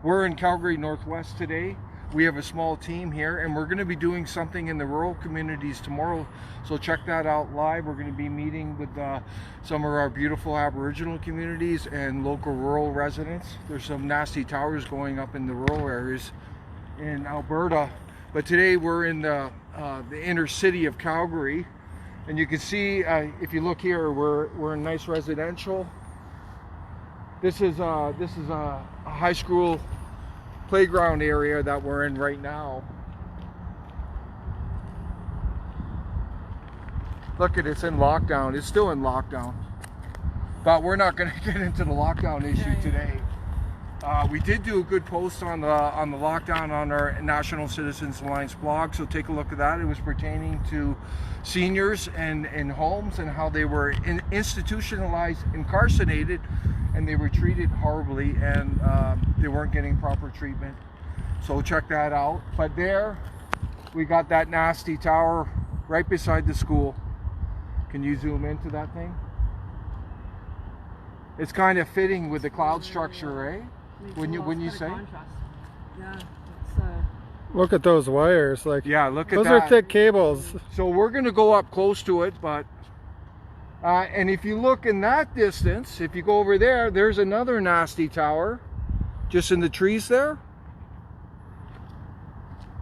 We're in Calgary Northwest today. We have a small team here, and we're going to be doing something in the rural communities tomorrow. So check that out live. We're going to be meeting with some of our beautiful Aboriginal communities and local rural residents. There's some nasty towers going up in the rural areas in Alberta. But today we're in the inner city of Calgary. And you can see, if you look here, we're in nice residential. This is a high school playground area that we're in right now. Look at it, it's in lockdown. It's still in lockdown. But we're not going to get into the lockdown issue today. We did do a good post on the lockdown on our National Citizens Alliance blog, so take a look at that. It was pertaining to seniors and homes and how they were institutionalized, incarcerated, and they were treated horribly, and they weren't getting proper treatment. So check that out. But there, we got that nasty tower right beside the school. Can you zoom into that thing? It's kind of fitting with the cloud structure, eh? When you say? Yeah, look at those wires, like, yeah, look at those that. are thick cables. So we're going to go up close to it, but and if you look in that distance, if you go over there, there's another nasty tower just in the trees there.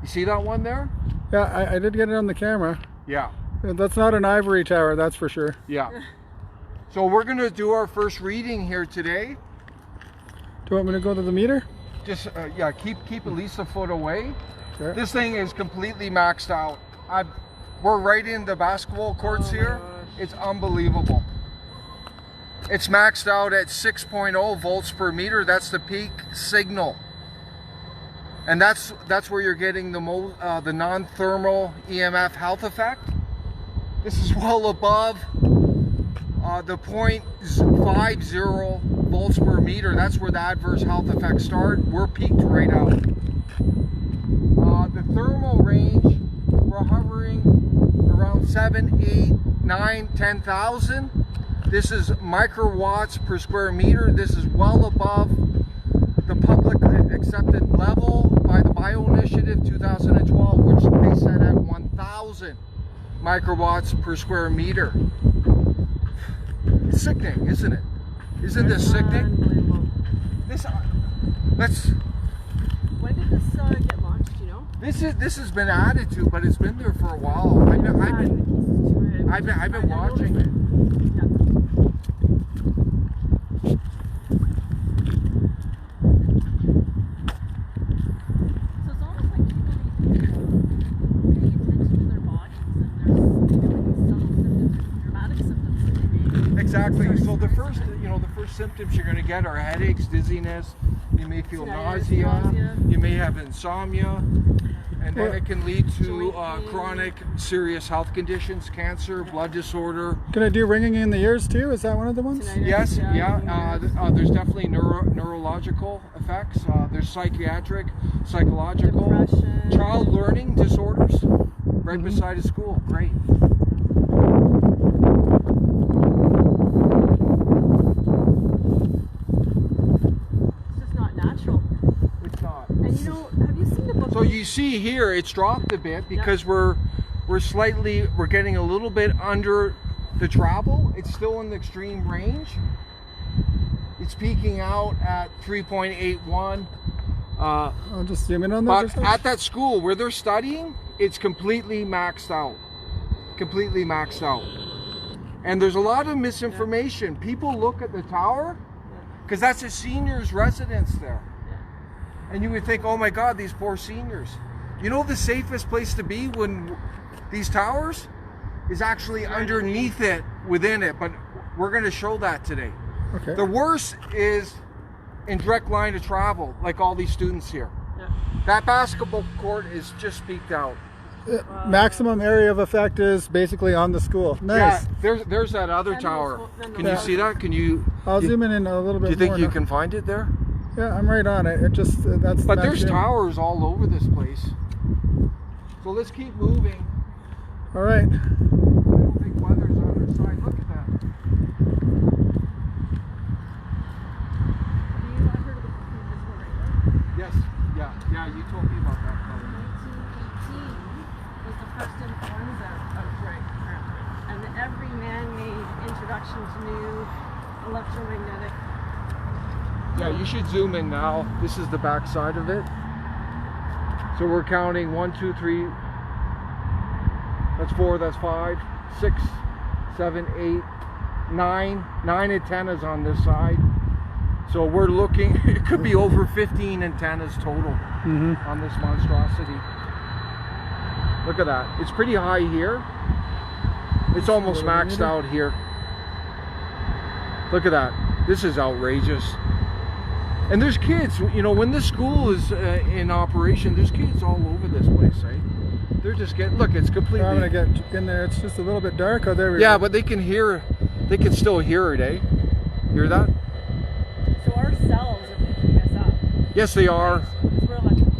You see that one there? Yeah, I did get it on the camera. Yeah. That's not an ivory tower, that's for sure. Yeah. So we're going to do our first reading here today. Do you want me to go to the meter? Just yeah, keep at least a foot away. Sure. This thing is completely maxed out. We're right in the basketball courts here. It's unbelievable. It's maxed out at 6.0 volts per meter. That's the peak signal, and that's where you're getting the non-thermal EMF health effect. This is well above the 0.50 volts per meter. That's where the adverse health effects start. We're peaked right out. The thermal range, we're hovering around 7, 8, 9, 10,000. This is microwatts per square meter. This is well above the public accepted level by the BioIniative 2012, which they set at 1,000 microwatts per square meter. It's sickening, isn't it? Isn't this sickening? When did this get launched? You know? This has been added to, but it's been there for a while. I've been watching it. Yeah. So it's almost like people need to pay attention to their bodies, and there's dramatic symptoms that they may. Exactly. So the first symptoms you're going to get are headaches, dizziness. You may feel nausea. You may have insomnia. And then it can lead to chronic, serious health conditions, cancer, blood disorder. Can I do ringing in the ears too? Is that one of the ones? Yes, yeah. There's definitely neurological effects. There's psychiatric, psychological, depression, child learning disorders. Right beside a school. Great. It's just not natural. It's not. And you know, have you seen the book? So you see here, it's dropped a bit because we're getting a little bit under the travel. It's still in the extreme range. It's peaking out at 3.81. I'll just zoom in on that. But at that school where they're studying, it's completely maxed out. Completely maxed out. And there's a lot of misinformation. People look at the tower because that's a senior's residence there. And you would think, oh my God, these poor seniors. You know the safest place to be when these towers is actually underneath it, within it. But we're going to show that today. Okay. The worst is in direct line of travel, like all these students here. Yeah. That basketball court is just peaked out. Maximum area of effect is basically on the school. Nice. Yeah, there's that other tower. Can you see that? Can you? I'll zoom in a little bit more. Do you think you now. can find it there? Yeah, I'm right on it. It just that's. But there's towers all over this place. So let's keep moving. All right. I don't think weather's on our side. Look at that. Yes, yeah, you told me about that color. 1918 was the first influenza outbreak, and every man-made introduction to new electromagnetic. Yeah, you should zoom in now. This is the back side of it. So we're counting 1, 2, 3. That's 4, that's 5, 6, 7, 8, 9. 9 antennas on this side. So we're looking, it could be over 15 antennas total on this monstrosity. Look at that. It's pretty high here. It's almost maxed out here. Look at that. This is outrageous. And there's kids, you know, when this school is in operation, there's kids all over this place, eh? They're just getting, look, it's completely... I'm gonna get in there, it's just a little bit dark. Oh, there we go. Yeah, but they can hear, they can still hear it, eh? Hear that? So our cells are picking this up. Yes, they are. We're electric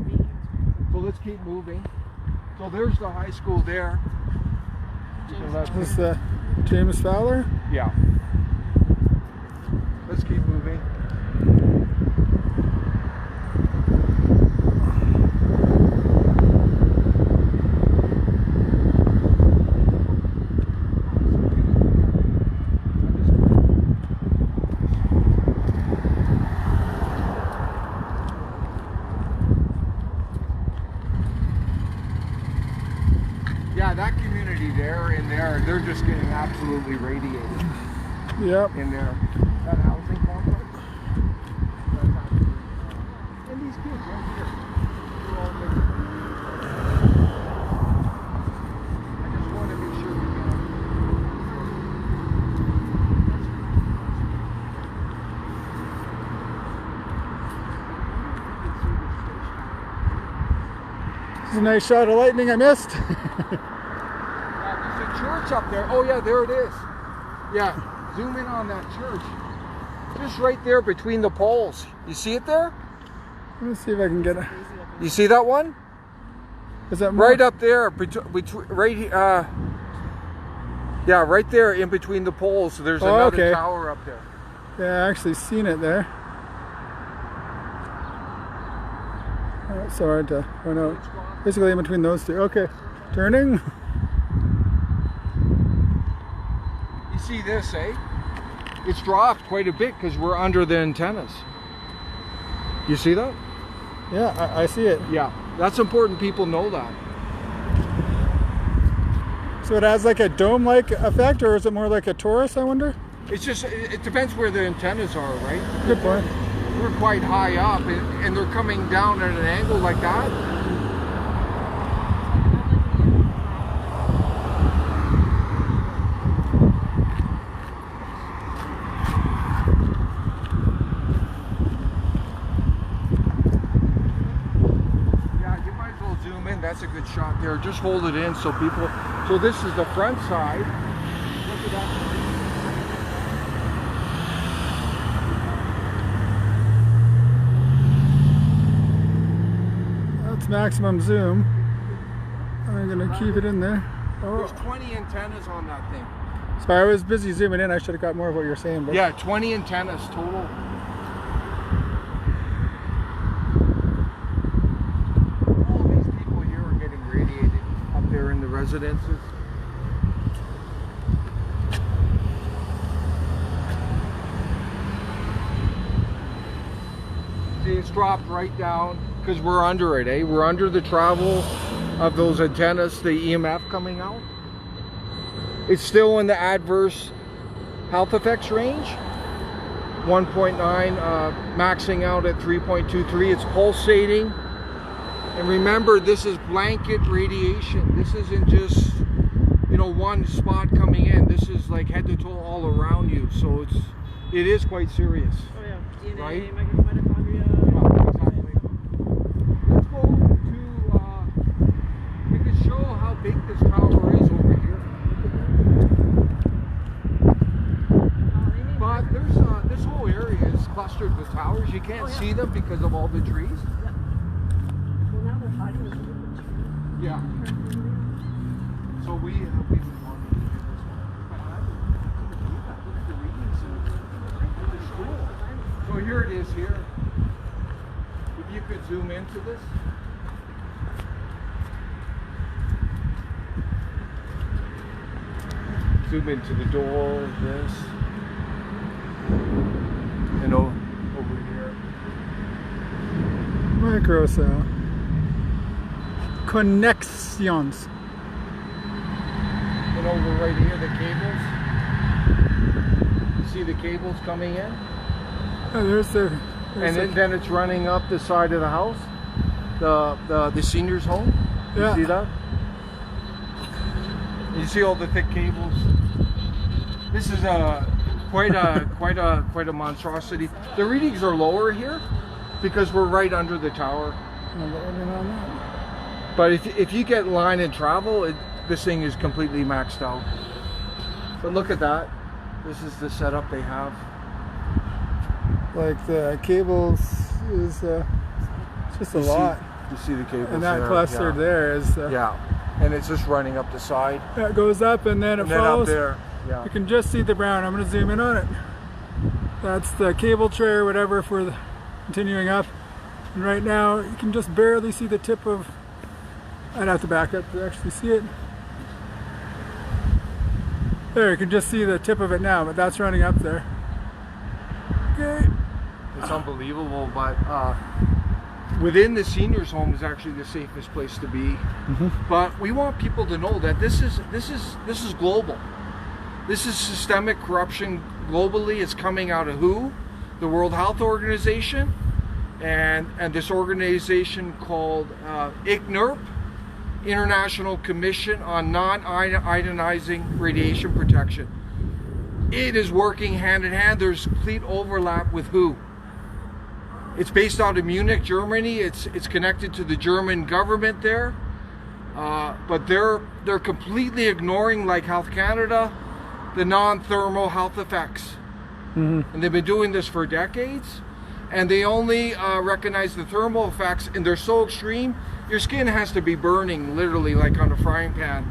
beams. So let's keep moving. So there's the high school there. This is James Fowler. Yeah. Let's keep moving. Yeah, that community there in there, they're just getting absolutely radiated. Yep. In there. That housing complex. That's absolutely, and these kids right here. They're all living. I just want to make sure we get This is a nice shot of lightning I missed. Yeah, there's a church up there. Oh yeah, there it is. Yeah, zoom in on that church. Just right there between the poles. You see it there? Let me see if I can get it. You see that one? Is that more? Right up there, yeah, right there in between the poles. There's another tower up there. Yeah, I actually seen it there. Oh, it's so hard to run out. Basically in between those two. Okay, turning. You see this, eh? It's dropped quite a bit because we're under the antennas. You see that? Yeah, I see it. Yeah, that's important people know that. So it has like a dome-like effect, or is it more like a torus, I wonder? It's just, it depends where the antennas are, right? Good point. We're quite high up and they're coming down at an angle like that. That's a good shot there. Just hold it in so people. So this is the front side. Look at that. That's maximum zoom. I'm gonna keep it in there. Oh. There's 20 antennas on that thing. Sorry, I was busy zooming in. I should have got more of what you're saying. But yeah, 20 antennas total. There in the residences. See, it's dropped right down because we're under it, eh? We're under the travel of those antennas, the EMF coming out. It's still in the adverse health effects range. 1.9, maxing out at 3.23. It's pulsating. And remember, this is blanket radiation. This isn't just, you know, one spot coming in. This is like head to toe all around you. So it is quite serious. Oh yeah, DNA, right? mitochondria. Yeah, exactly. Let's go to, we can show how big this tower is over here. But there's, this whole area is clustered with towers. You can't see them because of all the trees. Yeah. So we've been wanting to do this one. But I couldn't believe that. Look at the readings at the school. So here it is here. could zoom into this. Zoom into the door, this, and over here. Microcell. Connections. And over right here, the cables. See the cables coming in? Oh, there's And then it's running up the side of the house, the seniors' home. Yeah. You see that? You see all the thick cables. This is quite a monstrosity. The readings are lower here because we're right under the tower. But if you get line and travel, this thing is completely maxed out. But look at that. This is the setup they have. Like the cables is just a lot. You see the cables And that there, cluster there is yeah, and it's just running up the side. It goes up and then it And then falls. up there, yeah. You can just see the brown. I'm going to zoom in on it. That's the cable tray or whatever for the continuing up. And right now you can just barely see the tip of. I'd have to back up to actually see it. There, you can just see the tip of it now, but that's running up there. Okay. It's unbelievable, but within the seniors' home is actually the safest place to be. But we want people to know that this is global. This is systemic corruption globally. It's coming out of WHO, the World Health Organization, and this organization called ICNIRP, International Commission on Non-Ionizing Radiation Protection. It is working hand in hand. There's complete overlap with WHO. It's based out of Munich, Germany. It's connected to the German government there, but they're completely ignoring, like Health Canada, the non-thermal health effects. And they've been doing this for decades, and they only recognize the thermal effects, and they're so extreme. Your skin has to be burning literally like on a frying pan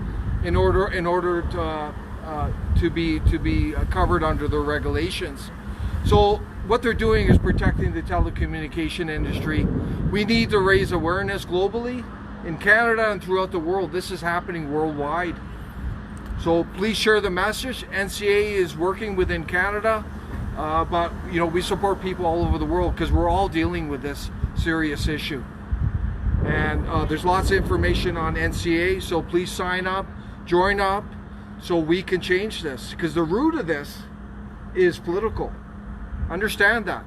in order to be covered under the regulations. So what they're doing is protecting the telecommunication industry. We need to raise awareness globally in Canada and throughout the world. This is happening worldwide. So please share the message. NCA is working within Canada, but you know, we support people all over the world because we're all dealing with this serious issue. And there's lots of information on NCA, so please sign up, join up, so we can change this, because the root of this is political. Understand that.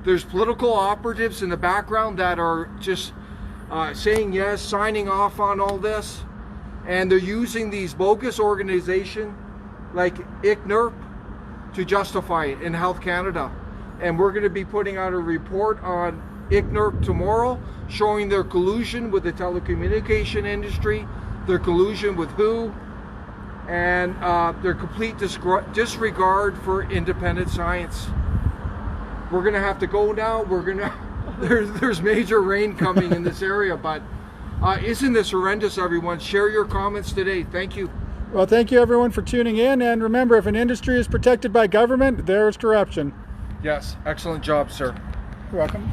There's political operatives in the background that are just saying yes, signing off on all this, and they're using these bogus organizations like ICNIRP to justify it in Health Canada. And we're going to be putting out a report on ICNIRP tomorrow, showing their collusion with the telecommunication industry, their collusion with WHO, and their complete disregard for independent science. We're gonna have to go now. There's major rain coming in this area, but isn't this horrendous, everyone? Share your comments today. Thank you. Well, thank you everyone for tuning in, and remember, if an industry is protected by government, there is corruption. Yes, excellent job, sir. You're welcome.